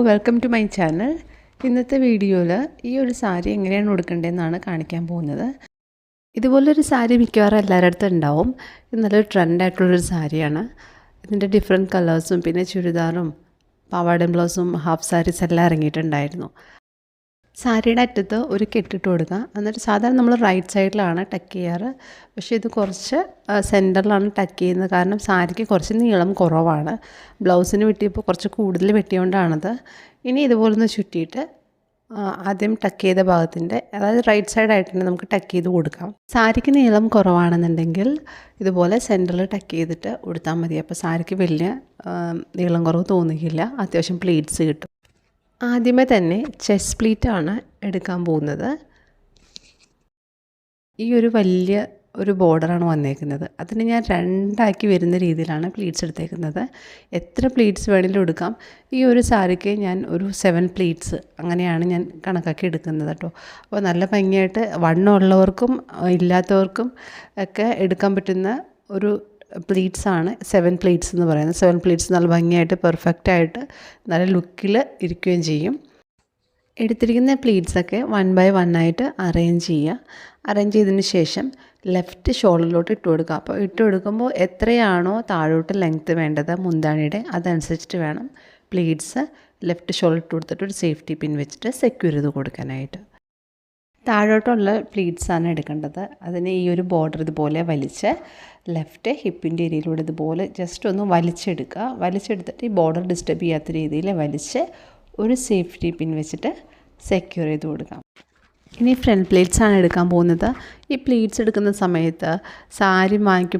Welcome to my channel. ഇന്നത്തെ വീഡിയോയിൽ ഈ ഒരു സാരി എങ്ങനെയാണ് ഉടുക്കേണ്ടതെന്നാണ് കാണിക്കാൻ പോകുന്നത്. ഇതുപോലൊരു സാരി മിക്കവാറും എല്ലാവരുടെ അടുത്തും ഉണ്ടാവും. ഇത് നല്ലൊരു ട്രെൻഡായിട്ടുള്ളൊരു സാരിയാണ്. ഇതിൻ്റെ ഡിഫറെൻറ്റ് കളേഴ്സും പിന്നെ ചുരിദാറും പാവാടയും ബ്ലൗസും ഹാഫ് സാരീസ് എല്ലാം ഇറങ്ങിയിട്ടുണ്ടായിരുന്നു. സാരിയുടെ അറ്റത്ത് ഒരു കെട്ടിട്ട് കൊടുക്കുക. എന്നിട്ട് സാധാരണ നമ്മൾ റൈറ്റ് സൈഡിലാണ് ടക്ക് ചെയ്യാറ്. പക്ഷേ ഇത് കുറച്ച് സെൻറ്ററിലാണ് ടക്ക് ചെയ്യുന്നത്. കാരണം സാരിക്ക് കുറച്ച് നീളം കുറവാണ്. ബ്ലൗസിന് വെട്ടിയപ്പോൾ കുറച്ച് കൂടുതൽ വെട്ടിയോണ്ടാണത്. ഇനി ഇതുപോലെ ഒന്ന് ചുറ്റിയിട്ട് ആദ്യം ടക്ക് ചെയ്ത ഭാഗത്തിൻ്റെ, അതായത് റൈറ്റ് സൈഡായിട്ട് തന്നെ നമുക്ക് ടക്ക് ചെയ്ത് കൊടുക്കാം. സാരിക്ക് നീളം കുറവാണെന്നുണ്ടെങ്കിൽ ഇതുപോലെ സെൻറ്ററിൽ ടക്ക് ചെയ്തിട്ട് കൊടുത്താൽ മതി. അപ്പോൾ സാരിക്ക് വലിയ നീളം കുറവ് തോന്നുകയില്ല. അത്യാവശ്യം പ്ലീറ്റ്സ് കിട്ടും. ആദ്യമേ തന്നെ ചെസ്റ്റ് പ്ലീറ്റാണ് എടുക്കാൻ പോകുന്നത്. ഈ ഒരു വലിയ ഒരു ബോർഡറാണ് വന്നേക്കുന്നത്. അതിന് ഞാൻ രണ്ടാക്കി വരുന്ന രീതിയിലാണ് പ്ലീറ്റ്സ് എടുത്തേക്കുന്നത്. എത്ര പ്ലീറ്റ്സ് വേണമെങ്കിലും എടുക്കാം. ഈ ഒരു സാരിക്ക് ഞാൻ ഒരു 7 പ്ലീറ്റ്സ് അങ്ങനെയാണ് ഞാൻ കണക്കാക്കി എടുക്കുന്നത് കേട്ടോ. അപ്പോൾ നല്ല ഭംഗിയായിട്ട് വണ്ണമുള്ളവർക്കും ഇല്ലാത്തവർക്കും ഒക്കെ എടുക്കാൻ പറ്റുന്ന ഒരു പ്ലീറ്റ്സാണ് 7 പ്ലീറ്റ്സ് എന്ന് പറയുന്നത്. 7 പ്ലീറ്റ്സ് നല്ല ഭംഗിയായിട്ട് പെർഫെക്റ്റായിട്ട് നല്ല ലുക്കിൽ ഇരിക്കുകയും ചെയ്യും. എടുത്തിരിക്കുന്ന പ്ലീറ്റ്സൊക്കെ 1 by 1 ആയിട്ട് അറേഞ്ച് ചെയ്യുക. അറേഞ്ച് ചെയ്തതിന് ശേഷം ലെഫ്റ്റ് ഷോൾഡറിലോട്ട് ഇട്ട് കൊടുക്കുക. അപ്പോൾ ഇട്ട് കൊടുക്കുമ്പോൾ എത്രയാണോ താഴോട്ട് ലെങ്ത്ത് വേണ്ടത് മുന്താണിയുടെ, അതനുസരിച്ചിട്ട് വേണം പ്ലീറ്റ്സ് ലെഫ്റ്റ് ഷോൾഡർ ഇട്ട് കൊടുത്തിട്ട് ഒരു സേഫ്റ്റി പിൻ വെച്ചിട്ട് സെക്യൂർ ചെയ്ത് കൊടുക്കാനായിട്ട്. താഴോട്ടുള്ള പ്ലീറ്റ്സാണ് എടുക്കേണ്ടത്. അതിന് ഈ ഒരു ബോർഡർ ഇതുപോലെ വലിച്ച് ലെഫ്റ്റ് ഹിപ്പിൻ്റെ ഏരിയയിലൂടെ ഇതുപോലെ ജസ്റ്റ് ഒന്ന് വലിച്ചെടുക്കുക. വലിച്ചെടുത്തിട്ട് ഈ ബോർഡർ ഡിസ്റ്റർബ് ചെയ്യാത്ത രീതിയിൽ വലിച്ച് ഒരു സേഫ്റ്റി പിൻ വെച്ചിട്ട് സെക്യൂർ ചെയ്ത് കൊടുക്കാം. ഇനി ഫ്രണ്ട് പ്ലീറ്റ്സാണ് എടുക്കാൻ പോകുന്നത്. ഈ പ്ലീറ്റ്സ് എടുക്കുന്ന സമയത്ത് സാരി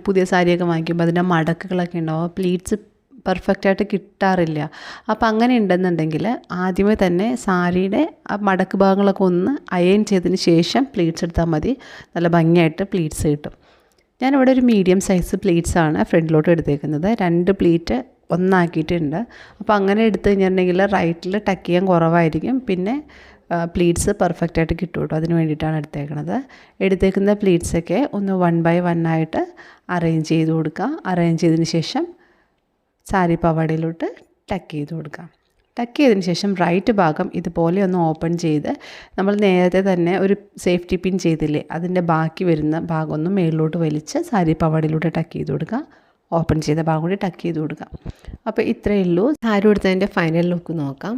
പുതിയ സാരിയൊക്കെ വാങ്ങിക്കുമ്പോൾ അതിൻ്റെ മടക്കുകളൊക്കെ ഉണ്ടാവും. പ്ലീറ്റ്സ് പെർഫെക്റ്റായിട്ട് കിട്ടാറില്ല. അപ്പോൾ അങ്ങനെ ഉണ്ടെന്നുണ്ടെങ്കിൽ ആദ്യമേ തന്നെ സാരിയുടെ ആ മടക്ക് ഭാഗങ്ങളൊക്കെ ഒന്ന് അയൺ ചെയ്തതിന് ശേഷം പ്ലീറ്റ്സ് എടുത്താൽ മതി. നല്ല ഭംഗിയായിട്ട് പ്ലീറ്റ്സ് കിട്ടും. ഞാനിവിടെ ഒരു മീഡിയം സൈസ് പ്ലീറ്റ്സാണ് ഫ്രണ്ടിലോട്ട് എടുത്തേക്കുന്നത്. 2 പ്ലീറ്റ് ഒന്നാക്കിയിട്ടുണ്ട്. അപ്പോൾ അങ്ങനെ എടുത്തു കഴിഞ്ഞിട്ടുണ്ടെങ്കിൽ റൈറ്റിൽ ടക്ക് ചെയ്യാൻ കുറവായിരിക്കും. പിന്നെ പ്ലീറ്റ്സ് പെർഫെക്റ്റായിട്ട് കിട്ടും കേട്ടോ. അതിന് വേണ്ടിയിട്ടാണ് എടുത്തേക്കുന്ന പ്ലീറ്റ്സൊക്കെ ഒന്ന് 1 by 1 ആയിട്ട് അറേഞ്ച് ചെയ്ത് കൊടുക്കുക. അറേഞ്ച് ചെയ്തതിന് ശേഷം സാരി പാവാടയിലോട്ട് ടക്ക് ചെയ്ത് കൊടുക്കാം. ടക്ക് ചെയ്തതിന് ശേഷം റൈറ്റ് ഭാഗം ഇതുപോലെ ഒന്ന് ഓപ്പൺ ചെയ്ത് നമ്മൾ നേരത്തെ തന്നെ ഒരു സേഫ്റ്റി പിൻ ചെയ്തില്ലേ, അതിൻ്റെ ബാക്കി വരുന്ന ഭാഗം ഒന്ന് മേളിലോട്ട് വലിച്ച് സാരി പാവാടയിലോട്ട് ടക്ക് ചെയ്ത് കൊടുക്കുക. ഓപ്പൺ ചെയ്ത ഭാഗം കൂടി ടക്ക് ചെയ്ത് കൊടുക്കാം. അപ്പോൾ ഇത്രയേ ഉള്ളൂ. സാരി കൊടുത്തതിൻ്റെ ഫൈനൽ ലുക്ക് നോക്കാം.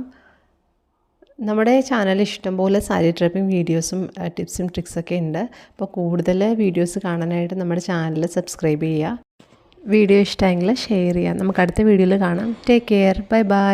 നമ്മുടെ ചാനലിൽ ഇഷ്ടംപോലെ സാരി ഡ്രൈപ്പിംഗ് വീഡിയോസും ടിപ്സും ട്രിക്സൊക്കെ ഉണ്ട്. അപ്പോൾ കൂടുതൽ വീഡിയോസ് കാണാനായിട്ട് നമ്മുടെ ചാനൽ സബ്സ്ക്രൈബ് ചെയ്യുക. വീഡിയോ ഇഷ്ടമെങ്കിൽ ഷെയർ ചെയ്യാം. നമുക്ക് അടുത്ത വീഡിയോയിൽ കാണാം. Take care. Bye bye.